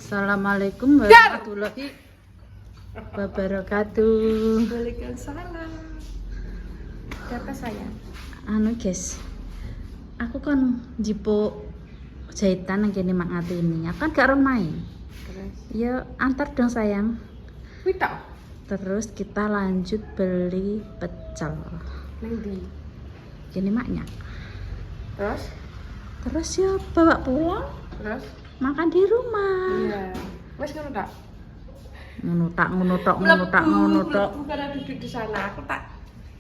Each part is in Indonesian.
Assalamualaikum warahmatullahi wabarakatuh. Waalaikumsalam. Siapa sayang? Guys, aku kan jipuk jahitan yang gini Mak Ngatini. Aku kan gak main. Terus? Ya antar dong sayang. Wita. Terus kita lanjut beli pecel. Nanti. Gini maknya. Terus? Terus ya bawa pulang. Terus? Makan di rumah. Iya. Wes ngono tak? Ngunutak. Bukan ada duduk di sana. Aku tak.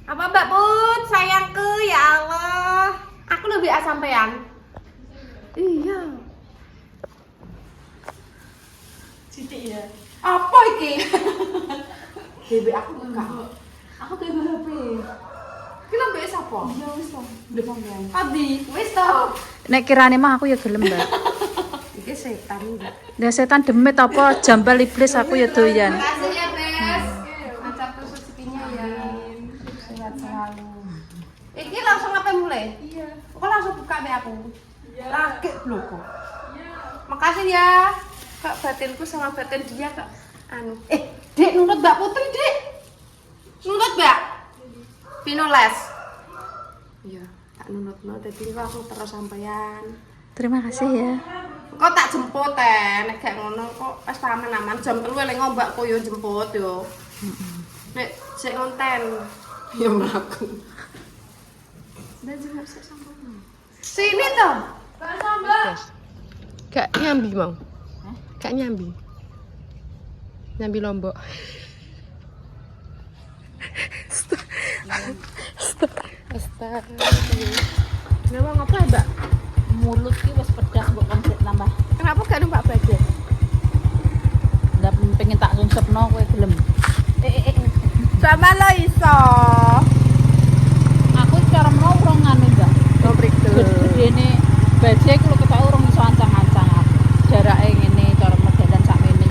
Apa Mbak Put? Sayangku ya Allah. Aku lebih sampean. Iya. Siti ya. Apa iki? BB aku enggak. Aku ke HP. Ki lho mbek sapa? Ya wis to. Ndek sampean. Adi, wis to. Nek kirane mah aku ya gelem, Mbak. Iki setan enggak. Lah setan demit apa jambal iblis aku ya doyan. Makasih ya, Bes. Lancar terus rezekinya ya. Sehat selalu. Iki langsung apa mulai? Iya. Kok langsung buka deh aku? Iya. Lagi bloko. Iya. Makasih ya. Kak batinku sama batin dia Kak. Dek nurut Mbak Putri, Dek. Nurut, Mbak. Pinoles. Iya, tak nurutno dadi aku terus sampean. Terima kasih ya. Kok tak jemput nek gak ngono kok wis aman-aman jam 3 eling mbakku yo jemput yo. Nek sik ngonten yo mlaku. Dan juga sik sampean. Sini toh. Pak Sambal. Gak nyambi mau. Hah? Gak nyambi. Nyambi Lombok. Astaga. Kenapa ngapa ya, Mbak? Mulut ki wis pedas mbok komplit tambah. Kenapa gak numpak bajaj? Ndak pengen tak sungsepno kowe gelem. Sama lo iso. Aku cara mau urung nganu ndak. Dobrik Gedene bajaj ku ketok urung iso ancang-ancang. Jarake ngene cara medalan sakmene.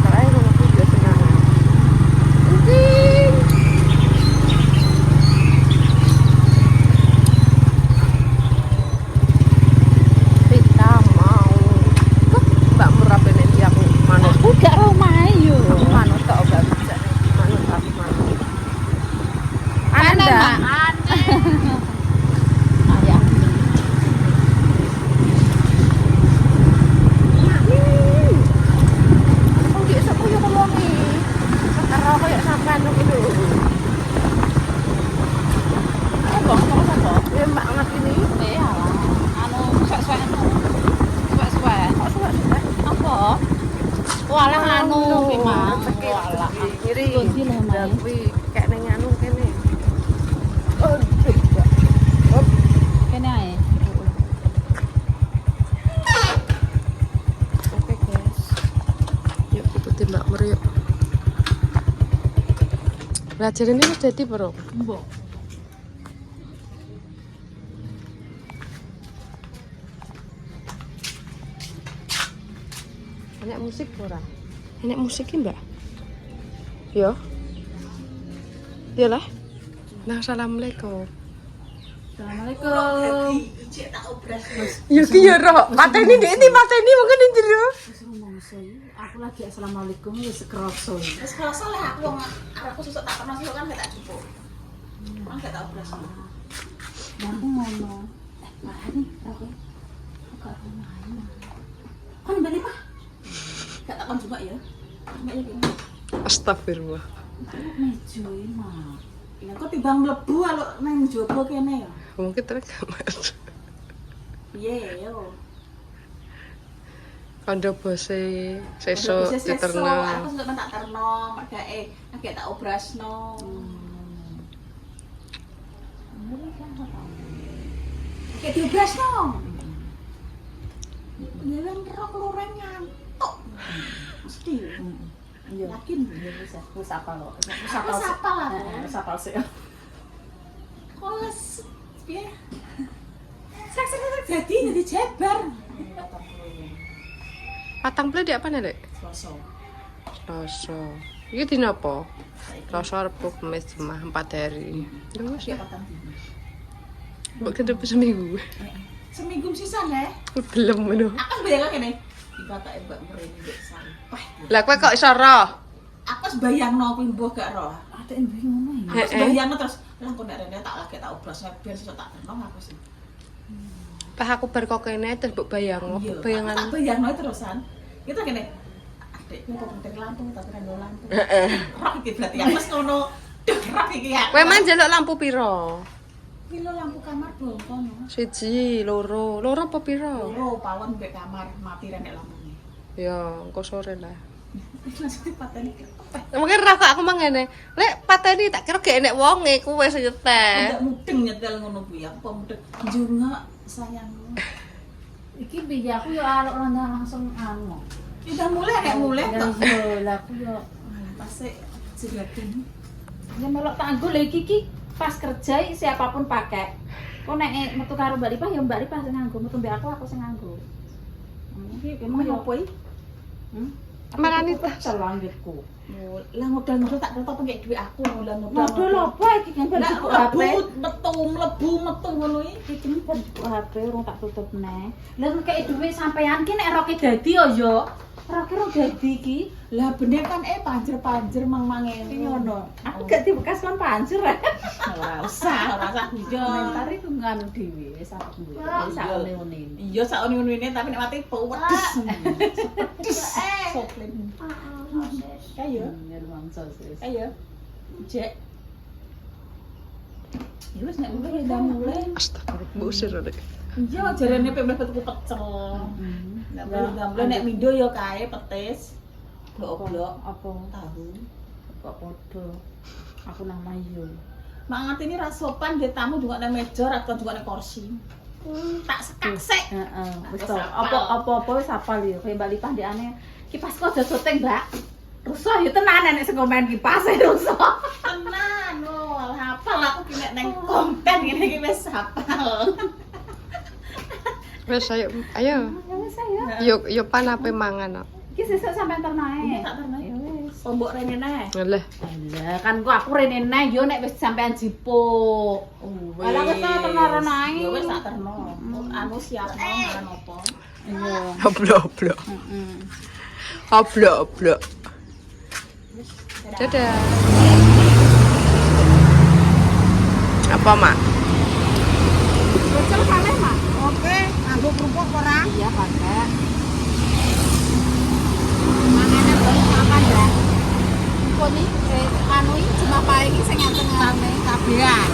Karena rumah aku juga senang. Kita mau. Kok Mbak Murah bener dia aku manut. Aku gak ro mae yo. Aku manut tak obat bisa. Manut aku manut. Anda. Ayah. Aku dia sok yo ngomongin. Karo koyo sampean ngono lho. Apa sapa? Ya Mbak Ngatini. Alah. Anu suwek-suwek anu. Suwek-suwek. Kok suwek-suwek? Apa? Walah anu ki mang. Walah. Kiri. Kunci lah mae. Kuwi kayak nang anu kene. Kene ae. Oke guys. Yuk ikuti Mbak Mer yuk. Belajar ini wis dadi bro. Mbok. Enak musik ora? Enak musik Mbak? Yo. Yo lah. Nah, assalamualaikum. Assalamualaikum. Yo ki yo ro. Mateni ndek iki mateni mungkin ning jero. Aku lagi assalamualaikum wis kroso. Wis kerasa lah aku wong aku susuk tak pernah susuk kan gak tak cukup. Kan gak tak obras. Aku ngono. Makane aku gak main. Kon bali Pak. Gak tak kon juga ya. Nek iki. Astagfirullah. Mejo iki mah. Ya kok timbang mlebu alo nang jopo kene ya. Mungkin terus kamar. Piye yo. Kandha bose Sesuk sesuk diterno. aku susuk tak terno, makake agak tak obrasno. Kayak diobrasno. Nyewen rok lureng ngantuk. Mesti. Iya. Yakin Wis apa lo? Wis apa lah. Wis apa sih? Kos piye? Sek jadi jebar. Patang play di apa nih, Dek? Selasa. Selasa. Iki dina apa? Selasa, Rabu, Kamis, Jumat 4 hari. Terus ya. Mbok kendep seminggu. Seminggu sisan ya. Belum ngono. Akan bayar kene. dikatake mbak mrene mbek sampah. Lah kowe kok iso roh? Aku wis bayangno kuwi mbuh gak roh. Ada yang bingung Aku wis bayangno terus lah kok nek rene tak lagi tak obras biar iso tak terno aku sih. Pas aku bar kok kene terus mbok bayangno, Iya, bayangan. tak bayangno terusan. Kita gini, adikku kok penting lampu tapi kan lampu. Heeh. Rak iki berarti aku wis ngono. Rak iki ya. Kowe man njaluk lampu piro? Iki lho lampu kamar bolong. Siji, loro. Loro apa piro? Loro pawon mbek kamar mati rene lampune. Ya, engko sore lah. Langsung dipateni. Mungkin rasa aku mangene. Lek pateni tak kira gak enek wonge kuwe sing nyetel. Enggak mudeng nyetel ngono kuwi aku mudeng. Njunga sayangku. Iki biya aku yo arek langsung anu. Udah mulai nek mulai Ya tok. yo lah aku yo Pasti silatin. ya melok tanggul lagi iki pas kerja siapapun pakai. Kok nek metu karo Mbak Lipah ya Mbak Lipah sing nganggo, metu mbek aku sing nganggo. Iki Emang yo opo iki? Makane pecel langgitku. Lah modal-modal tak kerto pengen duit aku modal-modal. Modal apa iki kan Lah buku HP. mlebu metu ngono iki. Iki kan buku HP urung tak tutup neh. Lah kei dhuwit sampean ki nek roke dadi yo. Roke ro dadi iki. Lah bener kan panjer-panjer mang-mangene. Iki ngono. Aku gak dibekas lan panjer. Ora usah guyon. Komentar iku nganu dhewe wis aku duwe. Wis sakone-one. Iya sak uniune tapi nek mati pedes. Pedes. Soplen. Ayo. Ya ruang sosis. Ayo. Cek. Ya wis nek mulai udah mulai. Astagfirullah, mbok usir rek. Iya jarene pemeh tuku pecel. Nek mulai nek mindo ya kae petis. Blok-blok Apa tahu. kok podo. Aku nang Mayu. Mak ngerti ini ra sopan dia tamu juga nang meja atau juga nang kursi. Tak sekak-sek. Heeh, wis Wis to. hafal. Apa-apa wis hafal ya. Kayak Mbak Lipah ndekane kipas kok aja syuting, Mbak. Rusuh ya tenan nek sing komen kipas rusuh. Tenan lho, hafal aku ki nek nang konten ngene iki wis hafal. Wes ayo. Ya wis ayo. Yo pan ape mangan kok. Iki sesuk sampean ternae. Ini tak ternae. Ya wis. Pombok rene neh. Lah, Lah kan kok aku rene neh yo nek wis sampean jipuk. Alah wis tak terno nae. Ya wis tak terno. Anu siapno makan opo. Iya. oblok-oblok. Heeh. Oblok-oblok. Dadah. Apa, Mak? Bocel kalih, Mak. Oke, nganggo kerupuk ora? Iya, pakai. Mangane baru makan ya. Kok nih anu iki cuma pae iki sing nganteng-nganteng kabehan.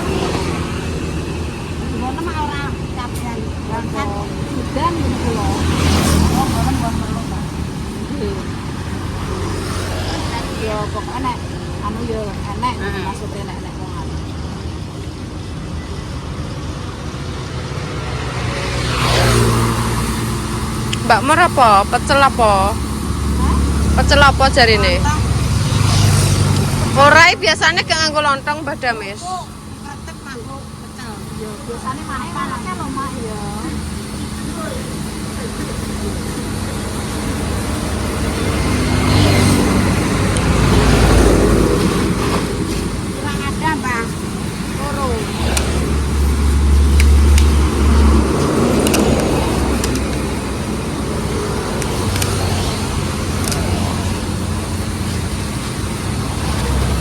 Ngono mah ora kabehan. Kan udan gitu loh. Oh, ngono buat perlu, Pak. Nggih. Yo pokoknya nek anu yo enek maksudnya nek wong anu. Mbak Mor apa? Pecel apa? Pecel apa jarine? Ora biasanya gak nganggo lontong badamis. Kretek nganggo pecel. Yo biasane manake lho Mak ya. Kurang ada, Bang. Loro.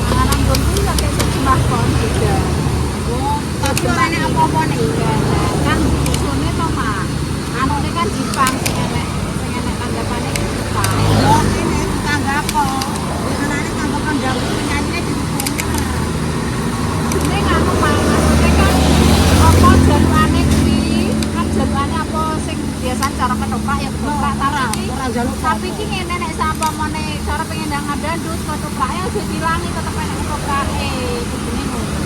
Panganan gonku ya kayak sejumlah kon juga. Tapi ora nek apa-apa nih. Kan dusune to Mak. Anune kan Jepang sing enek tanggapane iki Jepang. Yo kene tangga apa? Biasane tangga kandang penyanyi di Ini nganu Mak, maksudnya kan apa jaluane kuwi kan jaluane apa sing biasa cara ketoprak ya ketoprak tapi iki ngene nek sampamane cara pengen ndang dandut ketopraknya aja dilangi tetep enek ketoprake kudune ngono.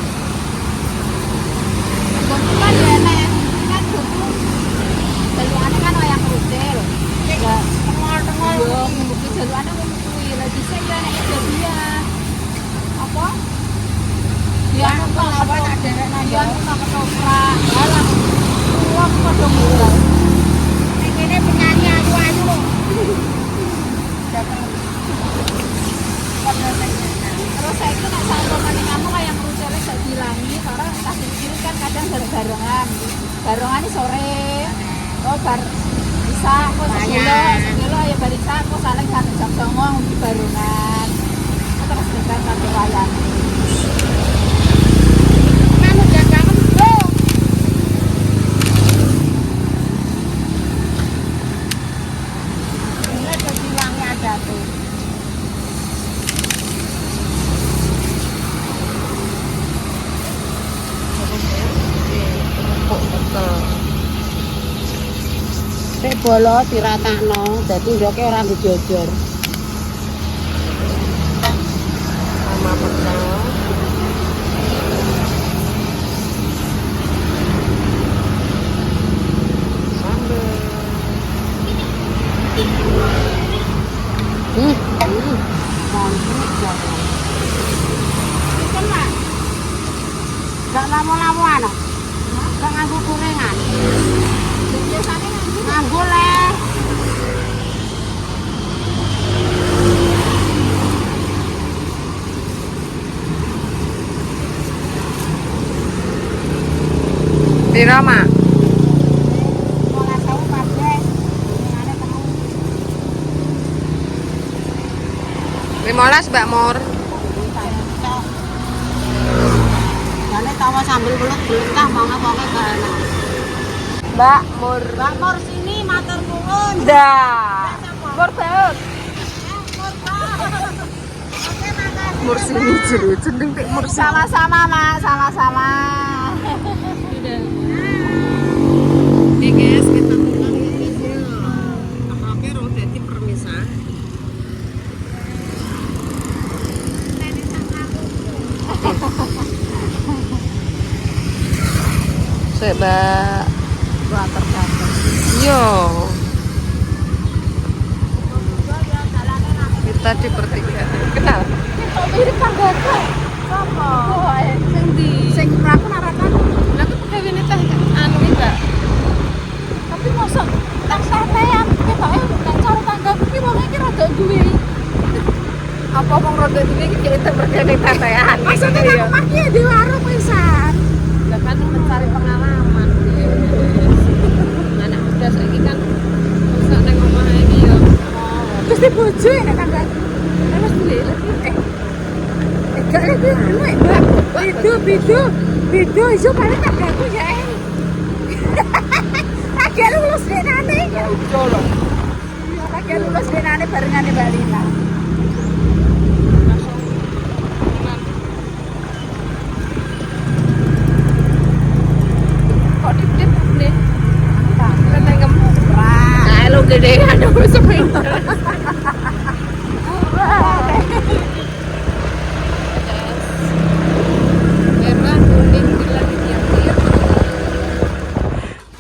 Gonku kan ya enek kan gonku jaluane kan wayang rudel. Ya tengol-tengol yo mbuki jaluane ngono kuwi lha dhisik ya nek kejadian apa ya apa tak derek nang yo tak ketoprak dalam uang padha mulai Ini penyanyi ayu-ayu loh. terus saya itu nek sampamane kamu kayak rucele gak dilangi karena kasih kiri kan kadang barengan ini sore oh bar bisa kok segelo satu. Empuk betul. Sik bolo diratakno, dadi ndoke ora dijojor. Sama betul. Gak lama-lama ana. Gak nganggo gorengan. Biasane nganggo le. Pira, Mak? 15.000 kabeh. Ngene temu. 15, Mbak Mor. Jane tawa sambil belut-belut tah mangga-mangga gak enak. Mbak Mor sini matur nuwun. Dah. Mor beut. Mor sini jero jeneng Pak Mor. Sama-sama, Mak, sama-sama. Nih guys, kita pulang ya guys ya. Oke, roh dadi permisah. Seba water datang. Yo. Kita di pertigaan. Kenal? Kok mirip tanggaku? Sopo? Sing ndi? Sing praku narakan. Lah kok pegawene teh anu iki, Mbak. Tapi mosok tak sampean ketoke nek cara tanggaku ki wong iki rada duwe. Apa wong rada duwe iki kita perkene tetean. Maksudnya aku maki di warung pisan. Lah kan mencari pengalaman. Anak muda saiki kan mosok nang omah iki yo. Terus di bojo nek tanggaku. Terus duwe lagi. Gak lagi anu Mbak. Beda iso kali tanggaku ya. Lagi lulus denane. Jolo. Lagi lulus denane barengane Mbak Lina. Kok dip-dip nih? Kan ngemu. Nah, lo gedean dong sepeda.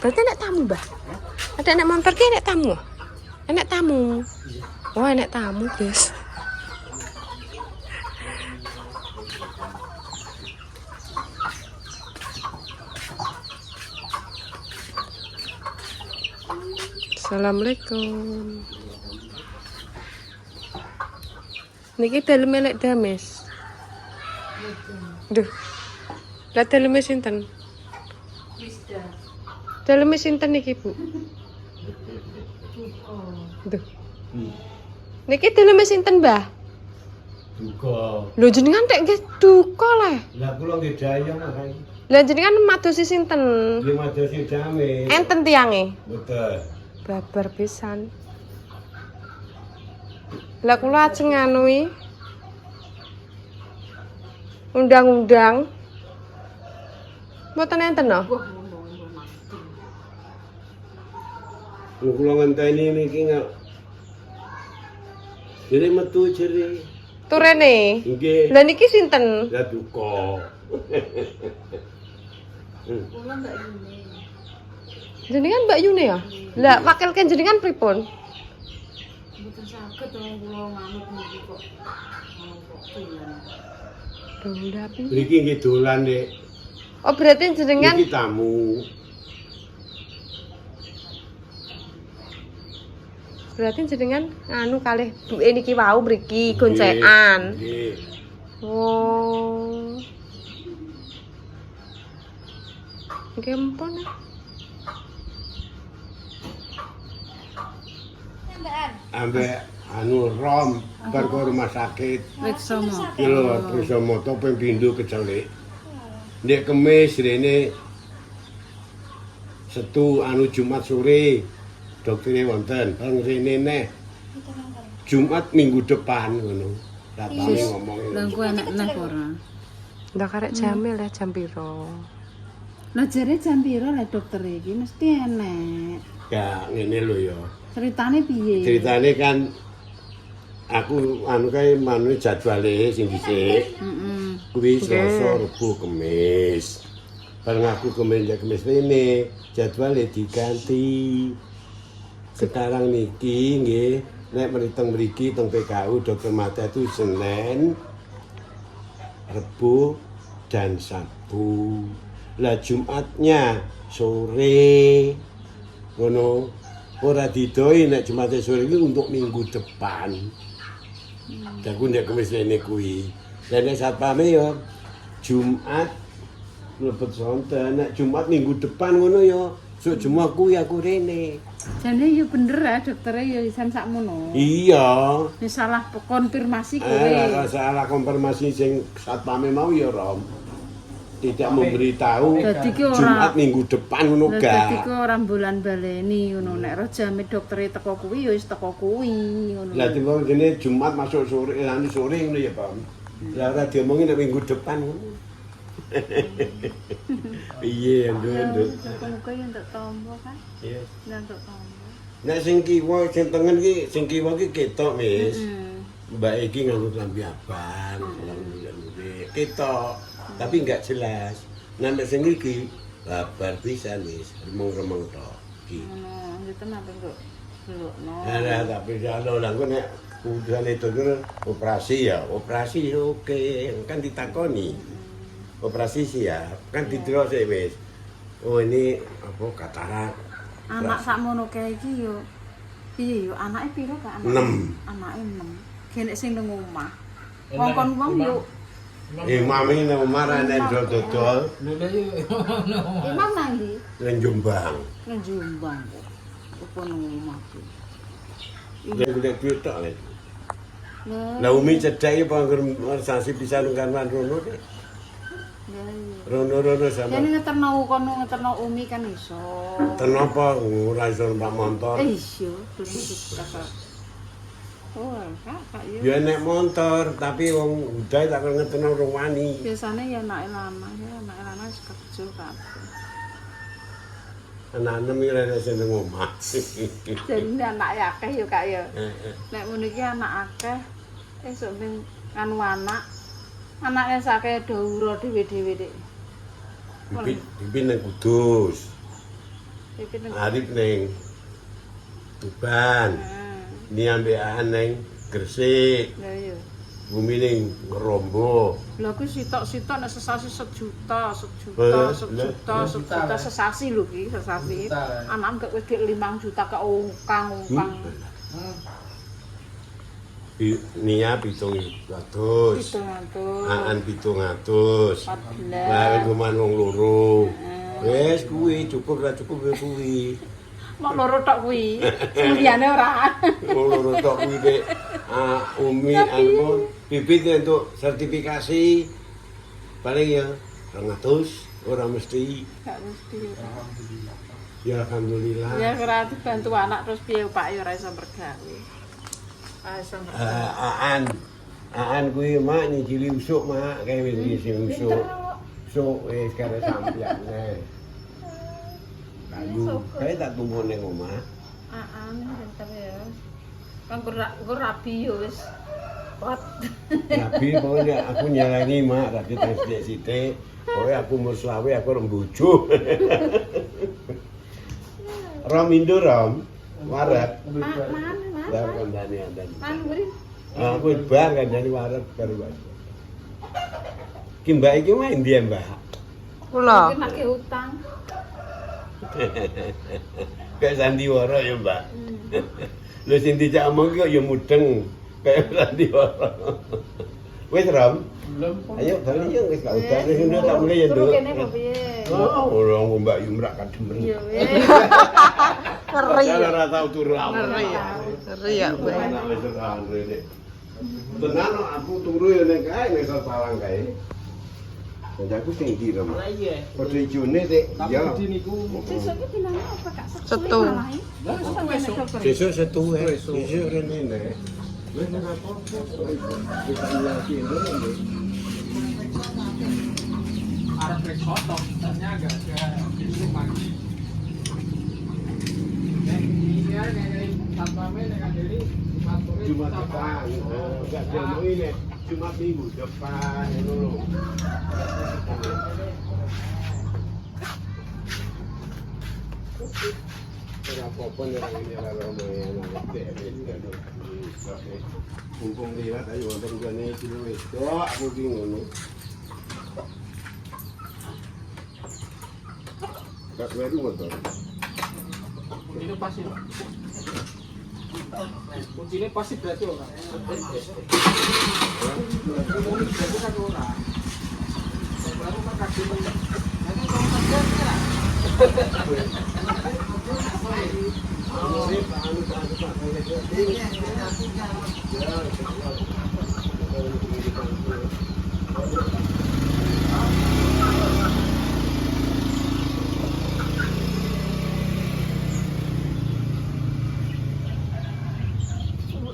Berarti enak tamu, Mbah? Ada anak mampir ki enak tamu? Enak tamu. Oh, enak tamu, guys. Assalamualaikum. Niki dalem elek dames. Duh. Lah daleme sinten? Daleme sinten niki, Bu? Duh. Niki daleme sinten, Mbah? Duka. Lho jenengan tek nggih duka lah. Lah kula nggih dayang ae. Lah jenengan madosi sinten? Nggih madosi jame. Enten tiange? Betul. Babar pisan. Lah kula ajeng nganui undang-undang. Mboten enten no? Kula ngenteni niki nggak. Jere metu jere. Turene. Nggih. Lah niki sinten? Lah duka. Jenengan Mbak Yune ya? Lah wakil kan jenengan pripun? Mboten saged wong kula nganut niki kok. Dondapi. Niki nggih dolan, Dik. Oh berarti jenengan Niki tamu. berarti jenengan anu kalih buke niki wau mriki goncekan. Nggih. Oh. Nggih ampun. Ambek anu rom bar ke rumah sakit. Reksono. Iki lho Prisomoto ping pindho kecelik. Nek Kemis rene Setu anu Jumat sore doktere wonten, bareng rene neh. Jumat minggu depan ngono. Satpame ngomong. Lah engko enak neh ora. Ndak karek jame lah jam piro. Lah jare jam piro lah dokter iki mesti enek. Ya ngene lho ya. Ceritane piye? Ceritane kan aku anu kae manu jadwale sing dhisik. Heeh. Kuwi Selasa, Rebo, Kamis. Bareng aku Kamis rene jadwale diganti. Sekarang niki nggih nek meritung mriki teng PKU Dr. Mata itu Senin, Rebo dan Sabtu. Lah Jumatnya sore. Ngono. Ora didoi nek Jumat sore iki untuk minggu depan. Aku nek Kamis rene kuwi. Lah nek satpame ya Jumat mlebet sonten, nek Jumat minggu depan ngono ya. Sok Jumat kuwi aku rene. Jane yo bener ya doktere yo isan sakmono. Iya. Wis salah konfirmasi kowe. Salah konfirmasi sing satpame mau ya Rom. Tidak memberitahu Dadi ki ora Jumat minggu depan ngono Dadi gak. ki ora bulan baleni ngono nek ro jame doktere teko kuwi yo wis teko kuwi ngono. Lah tiba kene Jumat masuk sore nanti sore ngono ya, Pak. Lah ora diomongin nek minggu depan ngono. Iya, nduk. Muga yo entuk tombo kan. Iya. Entuk tombo. Nek sing kiwa sing tengen ki sing kiwa ki ketok wis. Mbak iki nganggo klambi abang, ketok. Tapi enggak jelas. Nah nek sing iki babar pisan wis, remeng-remeng tok iki. Ngono, ngeten apa kok delokno. Lah tapi jalo lah kok nek udan itu operasi ya, operasi oke, kan ditakoni. Operasi siap, kan didelok sik wis. Oh ini apa katarak. Anak sakmono kae iki yo piye yo anake piro Kak anak? 6. Anake 6. Genek sing nang omah. Wong-wong wong yo Mami nang omah ra nek dodol Imam nang ndi? nang Jombang. Nang Jombang. Apa nang omah ku? Golek duit tok lek. Lah Lah umi cedhak apa organisasi bisa nungkan rono. Rono sama. Yen ngeterno kono ngeterno Umi kan iso. Kenapa ora iso numpak motor? Iso, durung bisa. Oh, Kak yo. Ya nek motor, tapi wong udah tak ngeteno rong wani. Biasane ya anake lanang wis kerja kabeh. Anak enem iki ora sing nang omah. Jadi anake akeh yo Kak yo. Nek ngono iki anak akeh esuk ning anu anak. Anake sakeh dawura dhewe-dhewe dik. Bibi nang Kudus. Iki ning Arif ning Tuban. Ni ambekan ning Gresik. Lah yo. Bumi ning Ngerombo. Lha ku sitok-sitok nek sesasi 1 juta, 1 Eh, juta sesasi lho iki, sesasi. Anak gak wis 5 juta ke ongkang. Nia 700. 700. Aan 700. 14. Lah cuman wong loro. Wes kuwi cukup ra cukup ya kuwi. Mok loro tok kuwi. Liyane ora. Wong loro tok kuwi Dek. Umi anu bibit untuk sertifikasi paling ya 200 ora mesti. Gak mesti. Ya alhamdulillah. Ya ora dibantu anak terus piye Pak ya ora iso mergawe. Ora iso mergawe. Aan kuwi mak nyicili usuk mak kae wis ngisi usuk. Usuk wis kare sampeyan. Kayu, kae tak tunggu ning omah. Pinter ya. Kan kur rabi yo wis. Kuat. Tapi pokoknya aku nyalangi mak, tapi terus sithik. Pokoknya aku umur 20 aku rembojo. Rom Indo Rom. Waret. Mana? Lah kandhane andan. Kan beri. Aku bar kandhane waret baru wae. Ki Mbak iki main ndi Mbak? Kula. Nek utang. Kayak sandiwara ya Mbak. Lho sing dijak omong kok ya mudeng kayak sandiwara. Wis Rom? Belum. Ayo bali yo wis gak udan wis ngono tak mulai ya, Nduk. Kene kok piye? Oh, orang Mbak Yumrak kademen. Iya wis. Ngeri. Ora tau turu awak. Ngeri ya, Bu. Tenan aku turu ya ning kae ning Salang kae. Jadi aku sing ndi Rom. Lah iya. Padha ijone Dik. Ya. Sesuk iki dinane apa Kak? Setu. Lah, Sesuk setu sesuk rene nek. Arab rek soto, ternyata agak justru pagi. Ini ya nek satpame nek kandeli Jumat depan, enggak diomong ini Jumat minggu depan, ngono lho. Ora apa-apa nek ini ora lumayan ngerti. Mumpung lihat ayo wonten kene kilo wedok aku ki ngono. Gak weru motor. Kuncinya pasti. Kuncinya pasti berarti orang. Berarti kan orang. Baru makan dulu. Nanti kalau kerja kan.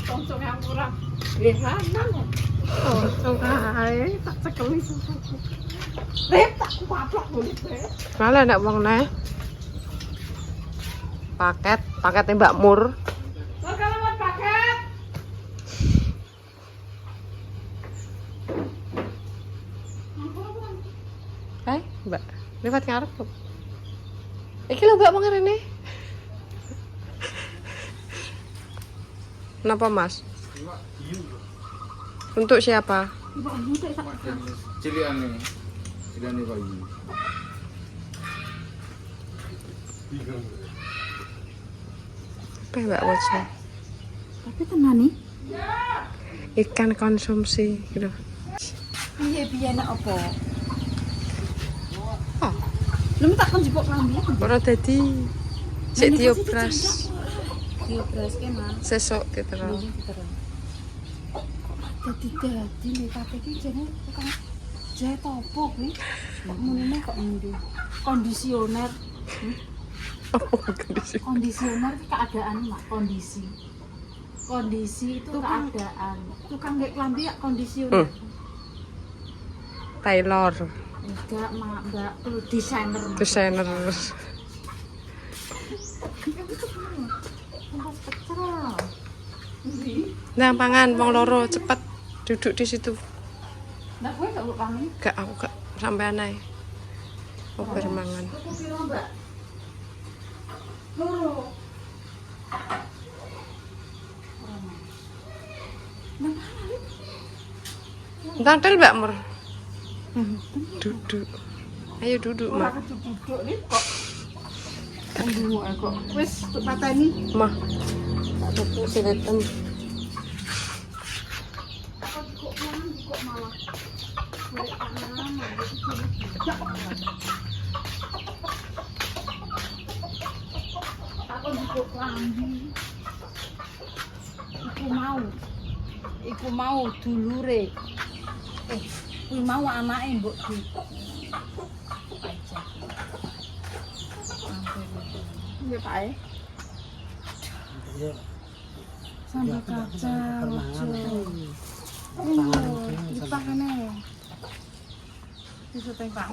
Tongcong yang kurang lihanan tongcong ae tak cekeli susu rep tak kuaplak boleh rep Malah ndak wong neh. Paketnya Mbak Mur. lewat paket Mbak, lewat ngarep. Iki lho Mbak wong rene. Kenapa Mas? Untuk siapa? Cilian nih bayi. Apa ya, Mbak Wojo? tapi tenan nih Ikan konsumsi gitu. piye nak apa Oh, lu tak kon jebok klambi ora dadi sik diobras. diobras ke Mas Sesuk diterus. dadi nek kabeh iki jenenge tukang jahit apa kuwi menene kok endi kondisioner kondisioner itu keadaan mak kondisi itu keadaan tukang nggak klambi ya kondisioner Taylor, enggak mak mbak desainer desainer. tempat pecel Nah, pangan wong loro cepet duduk di situ. nah gue nggak lupa nih Gak aku gak sampai aneh. Mau bermangan. aku bilang mbak loro Tantel Mbak Mur. Duduk. Ayo duduk, Mak. aku duduk nih kok dulu kok wes tuh pateni Mah. Tak tutup siletem. kok malah balik tangan aku juga klambi iku mau dulure kuwi mau anake mbok di aja nggih Pak sambal kacang ojo dipakane bisa teng Pak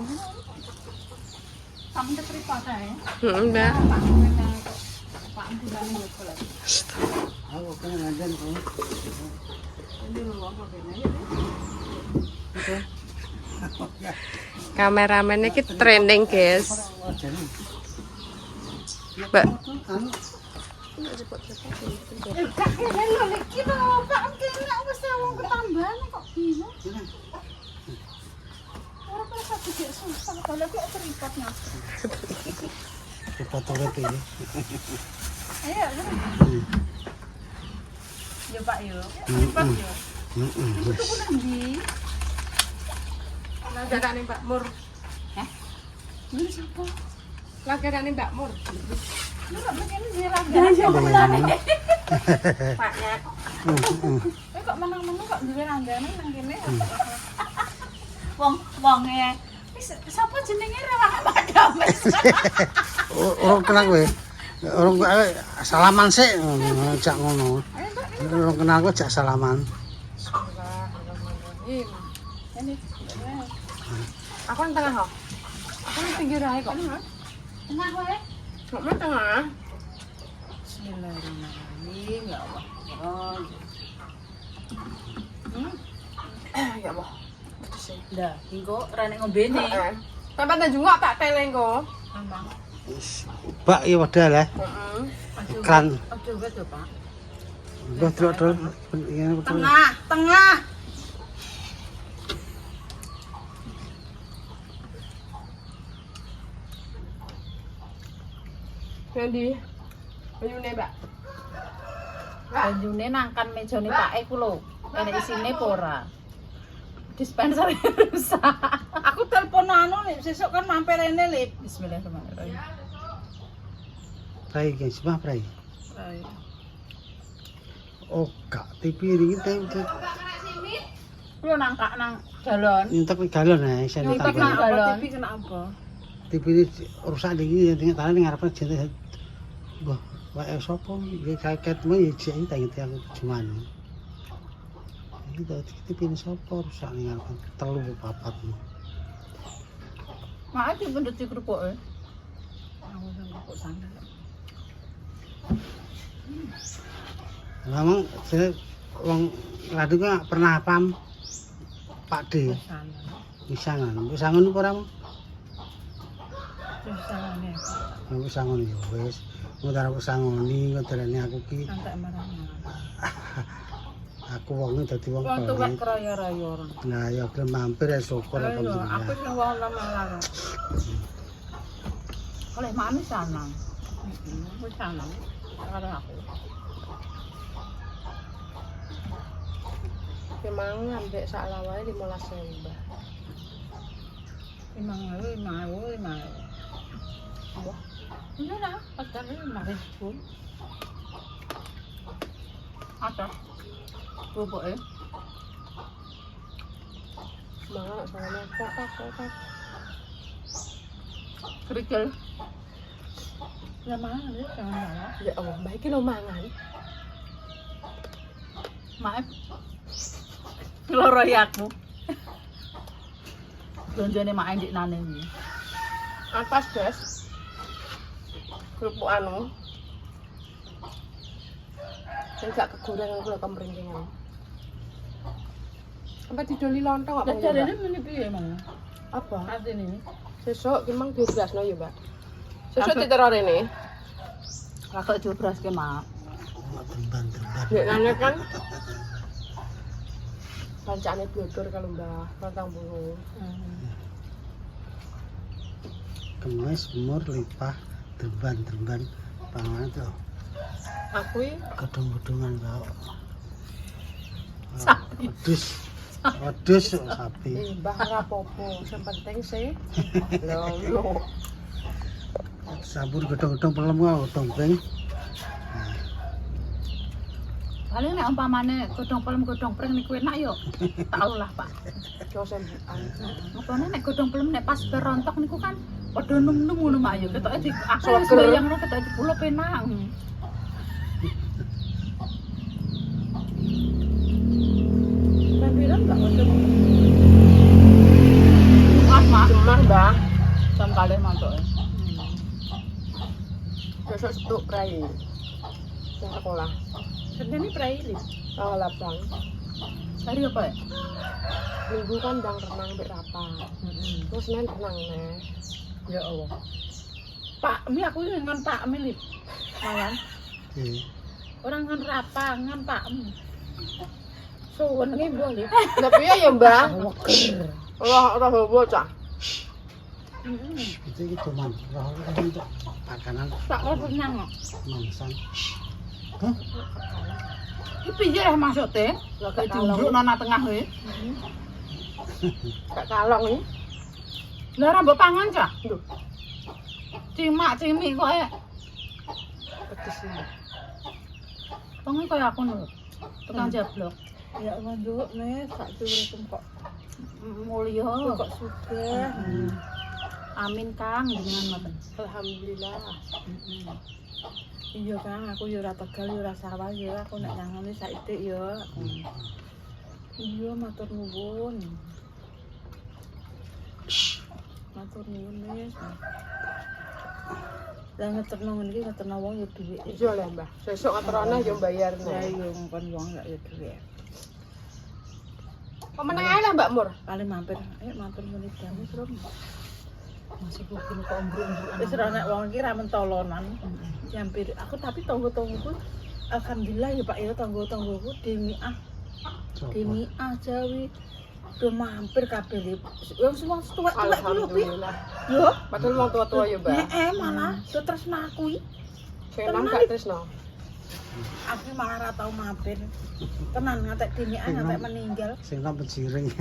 Pak mentek ripat ae Mbak. Pak bulan niku lho Aku kan ngajen kok. ini lho apa kene Kameramen iki trending, guys. Mbak, gak kene lho iki lho Pak kene wis wong ketambahan kok gini ora bisa gede susah kalau kok terlipat Mas Cepat urip iki. ayo ya Pak yo terlipat yo itu pun nanti langgarane Mbak Mur. ini siapa Langgarane Mbak Mur. lu gak begini sih langganan siapa mulane Pak ya. kok menang-menang kok duwe langganan nang kene wong ya sapa jenenge Rewak Padam wis Orang kenal kowe. Orang salaman sik ngajak ngono. ayo Mbak Orang kenal kok jak salaman. Bismillahirrahmanirrahim. Ini. Aku yang tengah kok. Aku yang pinggir aja kok. Tengah kowe. Kok mau tengah? Bismillahirrahmanirrahim. Ya Allah. Ya Allah. Lah, engko rene ngombene. Sampai tanjung tak teleng kok. Ambang. Bak ya wadah lah. Iklan. Aduh, betul, Pak. Mbah delok-delok Tengah, tengah. Jadi, bayune, Mbak. Banjune nangkan mejane Pak E ku lho. Enek isine apa ora? Dispenser rusak. Aku telepon anu nih, sesuk kan mampir rene lip. Bismillahirrahmanirrahim. prai guys, mah prai. Ayo. Oh, gak TV ini teh Lu nangkak nang galon. nyentak di galon ya, saya Nyentak nyentak nang galon. galon. TV kena apa? TV ini rusak dingin, tinggal tanah ning ngarepe jente. Wah, wae sapa iki kaget mah ya jek tangi aku cuman. Iki TV ini sapa rusak ning ngarepe telu papat. Mak iki pendut kerupuk e. Aku sing kerupuk sana. Memang saya wong radu kan pernah pam Pak D. Sana. Wisangan apa ora? Terus sanane. Wisangan ya wis. Mutar wisangoni ngedarane aku ki. Santai marahnya. Aku wonge dadi wong Wong tuwek pelit. keraya-raya orang. Nah, ya gelem mampir ya syukur Ayo, aku alhamdulillah. sing wong lamaran. Oleh mami sana. Wis sana. Karo aku. Memang ambek sak lawae 15.000, Mbak. 5.000. Wah, Ini lah, padahal 5.000. Ada. Kerupuk e. mangan soalnya kok. Kerikil. Ya mana dia jangan salah. Ya Allah, baik lo mangan. Maaf. Loro ya aku. Lonjone mak endik nane iki. Apas, Des. Kerupuk anu. Sing gak kegoreng aku lho kemringkingan. Sampai didoli lontong apa Lah jarene meni piye mang? Apa? Atine ini. Sesuk ki mang dibrasno ya, Mbak. Sesuk ditero rene. Kakak dibraske mak. Temban-temban. Nek nane kan kancane blodor kalau Mbak, 40. Kemis, umur, lipah, temban-temban. Pangan tuh. Aku iki Gedung-gedungan kau. Sapi. Wedhus sapi. Mbah ora apa-apa, sing penting sih lho. Sampun gedung-gedung pelem kau dompeng. Paling nek umpamane godhong pelem godhong pring niku enak yo. Tau lah, Pak. Yo sembuhan. Makane nek godhong pelem nek pas berontok niku kan padha num-num ngono mak yo. Ketoke di aku wis Seger. bayangno ketoke dipulup enak. Lampiran enggak godhong. Mas, Mak. Cemar, Mbah. Jam kalih mantuk. Besok stuk prai. Yang sekolah. Senin iki praili. Tanggal 8. Hari apa ya? Minggu kan ndang renang mbek rapat. Terus Senin renang neh. Ya Allah. Pak, mi aku ngan Pak mi lip. Mayan. Orang ngan rapa, ngan Pak mi. Suwen ngi mbok lip. Lah piye ya, Mbah? Allah bocah. Itu cuman roh untuk makanan Tak kok kenyang kok. mangsan. Iki piye ya maksude? Lah Kayak gak kalong. diunjuk nang tengah kowe. Gak kalong iki. Lah ora mbok pangan cah? Lho, Cimak-cimi kowe. pedes iki. Wong kaya aku lho. Tukang jablok. Ya manduk nih, sak turun kok. Mulya. Kok sudah. Amin Kang dengan ngoten. Alhamdulillah. Iya Kang, aku yo ora Tegal yo ora Sawah yo aku nek nangone saithik yo. Iya matur nuwun. Matur nuwun wis. Lah ngeterno ngene iki ngeterno wong yo dhuwit. Iya lah Mbah. Sesuk ngaturane yo bayar. Lah yo ngkon wong gak yo dhuwit. Kok meneng ae lah Mbak Mur. Kali mampir, ayo mampir menit jamu Rom. Masih kudu kok ombruk-ombruk. Wis ora nek wong iki ra mentolonan. Hampir aku tapi tangga-tanggaku alhamdulillah ya Pak ya tangga-tanggaku Demiah. Demiah Jawi do mampir kabeh. Wong semua tuwek-tuwek ku lho Pi. Alhamdulillah. Yo, Padahal wong tua-tua ya, Mbak. malah do tresna kuwi. Sing enam gak tresno. Aku malah ora tau mampir. Tenan ngatek Demiah ngatek meninggal. Sing tak penjiring.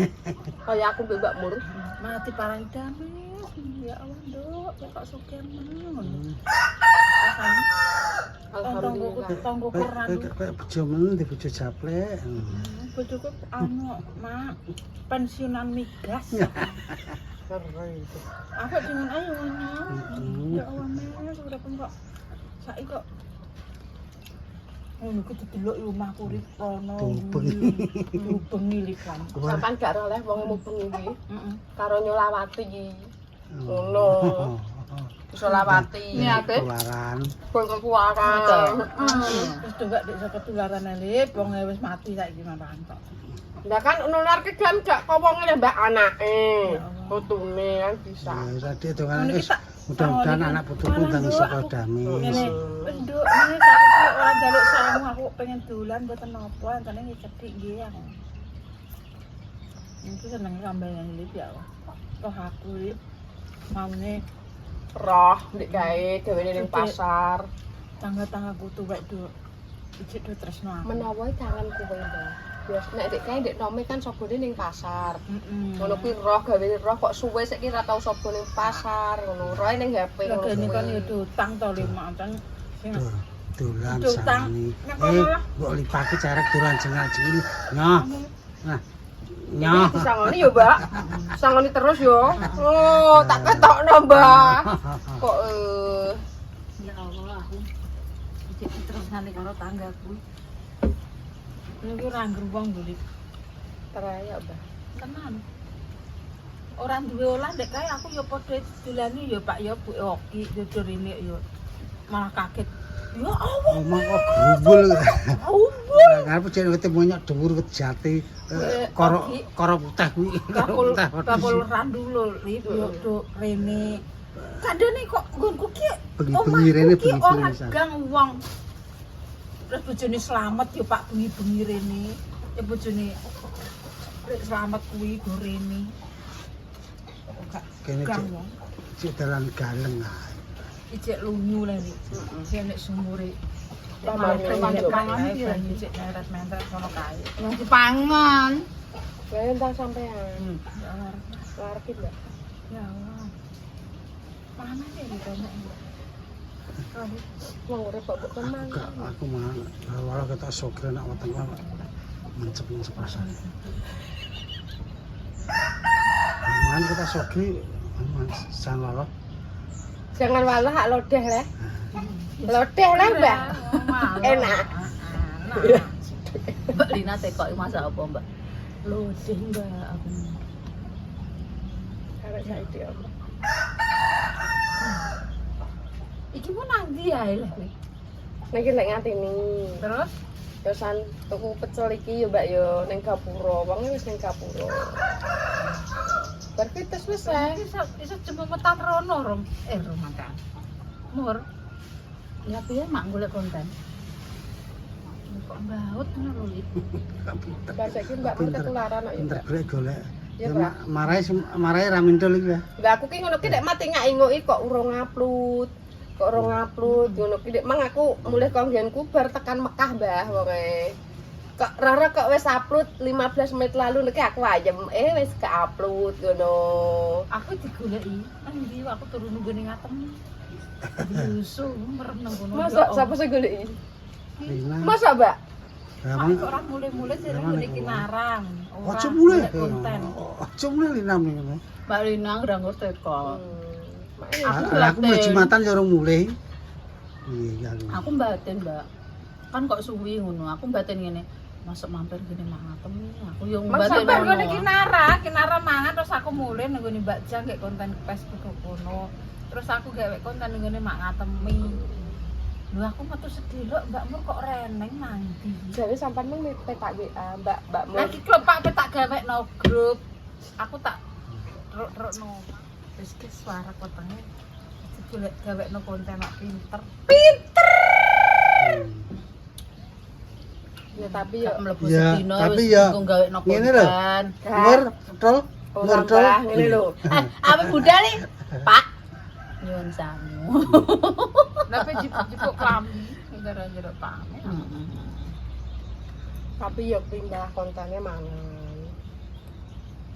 Kayak aku Mbak Mur. Mati parang damai. Ya Allah, Nduk, kok sugih men. Alhamdulillah. Tanggo koran. Kayak bojo men di bojo japlek. Bojoku anu, Mak, pensiunan migas. Aku dengan ayo ya Allah, Mas, udah kok saiki kok ngono ku didelok omahku urip rono. Lubeng milikan. Sampan gak oleh wong mubeng iki. Heeh. Karo Nyolawati iki. Ngono. Nyolawati. Niate. Tularan. Kon kekuatan. Terus coba dik saka tularan elip wong wis mati saiki mapan kok. Lah kan nularke kan gak kowonge le mbak anake. Putune kan bisa. Ya tadi dongane wis mudah-mudahan anak putuku ndang iso dami. Ngene, nduk ngene saiki ora njaluk sangu aku pengen dolan mboten napa entene ngecedik nggih aku. Itu seneng sampeyan iki ya. Toh aku iki maune Roh ndek gawe dhewe ning pasar. tangga-tanggaku tuwek do. Ijik do tresno aku. Menawa jangan kowe, Mbak. Bias nek ndek kae ndek nome kan sobone ning pasar. Heeh. Ngono kuwi roh gawe roh kok suwe saiki ora tau sobo ning pasar ngono. Roe ning HP ngono. Lagane kuwi. kan ya utang to 5 tan sing Dolan Utang. sani. Nek kono lah. Mbok lipake carek dolan jengak-jengil. Nyoh. Nah. Nyoh. Disangoni yo, Mbak. Sangoni terus yo. Oh, tak ketokno, Mbak. Kok ya Allah aku ijik tresnane karo tanggaku. Niki ora ngruwang mbuli. teraya, Mbak. Tenan. Ora duwe olah ndek kae aku ya padha dolani ya Pak ya Bu Oki jodoh rene ya malah kaget. Ya Allah. Omong kok grubul. Allah. Karep jeneng ketemu nyok dhuwur wit jati. Karo putih kuwi. Bakul randul lip yo do rene. Kandene kok nggonku ki Bengi-bengi rene bengi-bengi pisan. Gang wong. Terus bojone slamet ya Pak bengi-bengi rene. Ya bojone slamet kuwi go rene. Kene Gang wong. cek dalan galeng ae. Ijek lunyu lho iki. Sing nek sumure. Pangan Pangan iki ijek neret-neret kono kae. Yang dipangan. Lah entar sampean. Ya Allah. Larki, Mbak. Ya Allah. Mana sih ditanya? Wong urip kok tenang. Enggak, aku mah walau kita sogre nak weteng mencep pasar. Mana kita sogre san walau. Jangan walah hak lodeh le. Lodeh le, Mbak. Enak. Mbak Lina tekok masak apa, Mbak? Lodeh Mbak aku. Karek saiki apa? Iki mau nang ndi ae lho. Niki lek ngatini. Terus Yosan tuku pecel iki yo Mbak yo ning Gapura. Wong wis ning Gapura. Bar kita wis ae. iso jememetan rono Rom. Rom makan. Mur. Ya piye mak golek konten? Kok mbaut ngono lho. Mbak saiki Mbak pun ketularan kok yo. Pinter golek golek. Ya, Ya Pak. marai ramindol iki ya. Lah aku ki ngono ki nek mati ngaki kok urung upload. Kok urung upload ngono ki nek mang aku mulih konggenku bar tekan Mekah, Mbah wonge. Kok rara kok wis upload 15 menit lalu niki aku ayem wis ke-upload ngono. Aku digoleki. Endi aku turu nunggu ning atem. Yusu merem nang kono. Masa sapa sing goleki? Lina. Masa, Mbak? Ramang. Kok ora mulai-mulai sih niki narang. Ojo mulai. konten. Ojo mulai Lina ngono. Mbak Lina ngrangkul tekok. Aku mulai Jumatan ya urung mulai. Iya, Aku batin, Mbak. Kan kok suwi ngono. Aku batin ngene. Masuk mampir gini mangatem aku yo batin Sampai ngono. ngene Kinara mangan terus aku mulai nang ngene Mbak Jang gek konten Facebook kono. Terus aku gawe konten nang ngene mak ngatemi. Lho aku metu sedelok Mbak Mur kok reneng nanti. Jadi sampai nang petak WA, Mbak Mur. Lagi klepak petak gawe no grup. Aku tak rok no. Wis ki suara kotenge. Golek gawe no konten mak pinter. Ya tapi yo Mlebu Ya, sedina tapi wis ya, nggo gawe no ngene lho. konten. Mur, tol, mur tol. ngene lho. Apa budal nih? Pak. Nyuwun sangu. Tapi jipuk klambi. Ndara njero pamit. Tapi yo pindah kontennya mangan.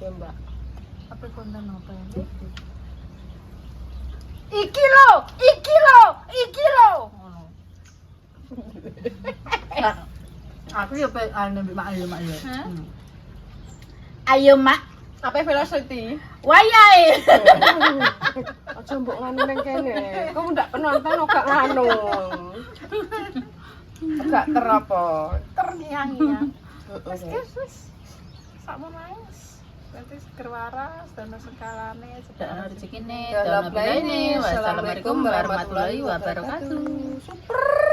Ya Mbak. Apa konten apa ya? Iki lo. Ngono. Aku yo ane mak yo. Hah? Ayo mak, Apa velocity? wayahe. Aja mbok nganu nang kene. Kamu ndak penonton gak nganu. Gak terapa. Terngiang-ngiang. Wis. Sakmo nangis. Berarti seger waras dan sekalane Sedana rezekine, Ya, dana Rabbi ini. Wassalamualaikum warahmatullahi wabarakatuh. Super.